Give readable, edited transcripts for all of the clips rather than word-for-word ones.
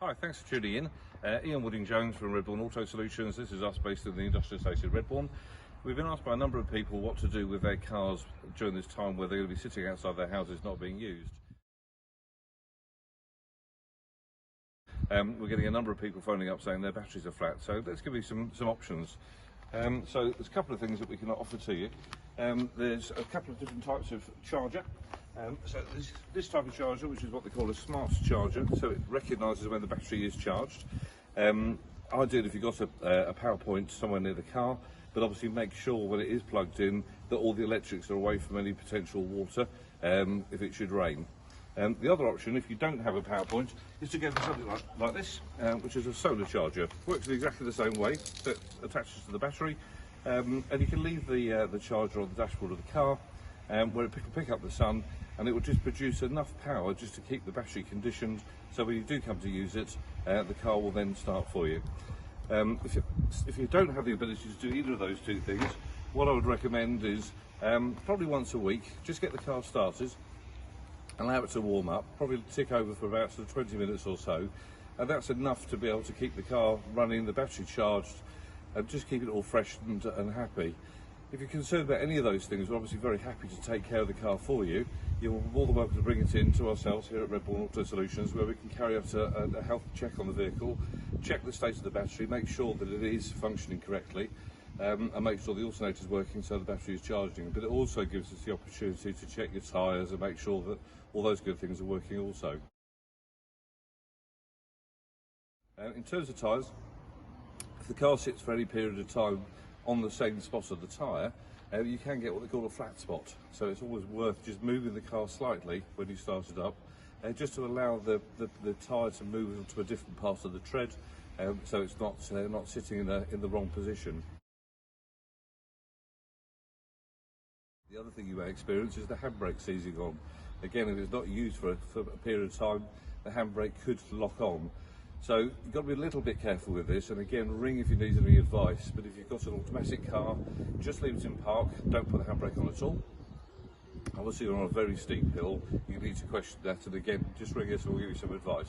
Hi, thanks for tuning in. Ian Wooding-Jones from Redbourn Auto Solutions. This is us based in the industrial estate of Redbourn. We've been asked by a number of people what to do with their cars during this time where they're going to be sitting outside their houses not being used. We're getting a number of people phoning up saying their batteries are flat, so let's give you some options. So there's a couple of things that we can offer to you. There's a couple of different types of charger. So there's this type of charger, which is what they call a smart charger, so it recognises when the battery is charged. Ideally, if you've got a power point somewhere near the car, but obviously make sure when it is plugged in that all the electrics are away from any potential water if it should rain. The other option, if you don't have a power point, is to go for something like this, which is a solar charger. Works in exactly the same way, so it attaches to the battery, and you can leave the charger on the dashboard of the car, where it can pick up the sun, and it will just produce enough power just to keep the battery conditioned, so when you do come to use it, the car will then start for you. If you don't have the ability to do either of those two things, what I would recommend is probably once a week, just get the car started, allow it to warm up, probably tick over for about 20 minutes or so, and that's enough to be able to keep the car running, the battery charged, and just keep it all fresh and happy. If you're concerned about any of those things, we're obviously very happy to take care of the car for you. You're more than welcome to bring it in to ourselves here at Redbourn Auto Solutions, where we can carry out a health check on the vehicle, check the state of the battery, make sure that it is functioning correctly, and make sure the alternator is working so the battery is charging. But it also gives us the opportunity to check your tyres and make sure that all those good things are working also. In terms of tyres, if the car sits for any period of time on the same spot of the tyre, you can get what they call a flat spot. So it's always worth just moving the car slightly when you start it up, just to allow the tyre to move into a different part of the tread, so it's not sitting in the wrong position. The other thing you may experience is the handbrake seizing on. Again, if it's not used for a period of time, the handbrake could lock on. So you've got to be a little bit careful with this, and again, ring if you need any advice. But if you've got an automatic car, just leave it in park, don't put the handbrake on at all. Obviously you're on a very steep hill, you need to question that, and again, just ring us and we'll give you some advice.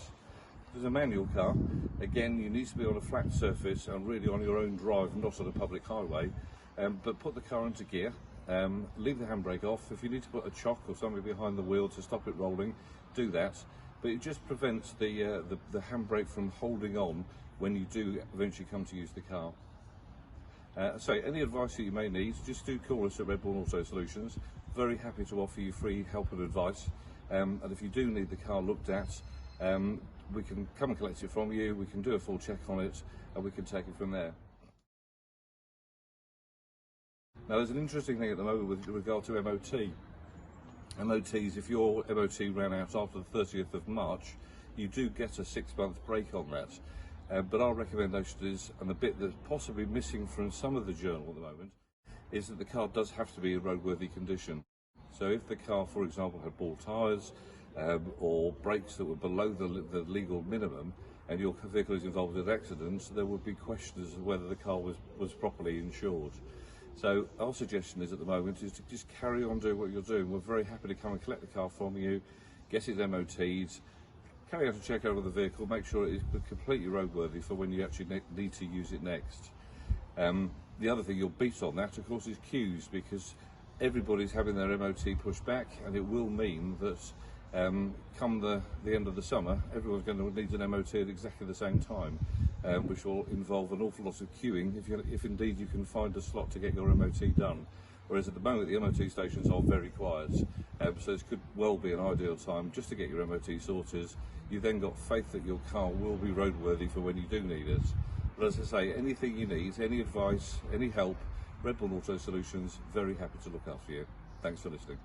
If there's a manual car, again, you need to be on a flat surface and really on your own drive, not on a public highway, but put the car into gear, leave the handbrake off. If you need to put a chock or something behind the wheel to stop it rolling, do that. But it just prevents the handbrake from holding on when you do eventually come to use the car. So any advice that you may need, just do call us at Redbourn Auto Solutions. Very happy to offer you free help and advice. And if you do need the car looked at, we can come and collect it from you, we can do a full check on it, and we can take it from there. Now there's an interesting thing at the moment with regard to MOT. MOTs, if your MOT ran out after the 30th of March, you do get a 6-month break on that. But our recommendation is, and the bit that's possibly missing from some of the journal at the moment, is that the car does have to be in roadworthy condition. So if the car, for example, had bald tyres or brakes that were below the legal minimum, and your vehicle is involved in an accident, there would be questions as to whether the car was properly insured. So our suggestion is at the moment is to just carry on doing what you're doing. We're very happy to come and collect the car from you, get it MOT'd, carry out a check over the vehicle, make sure it is completely roadworthy for when you actually need to use it next. The other thing you'll beat on that, of course, is queues, because everybody's having their MOT pushed back, and it will mean that come the end of the summer, everyone's going to need an MOT at exactly the same time, which will involve an awful lot of queuing if indeed you can find a slot to get your MOT done. Whereas at the moment the MOT stations are very quiet, so this could well be an ideal time just to get your MOT sorted. You've then got faith that your car will be roadworthy for when you do need it. But as I say, anything you need, any advice, any help, Redbourn Auto Solutions, very happy to look after you. Thanks for listening.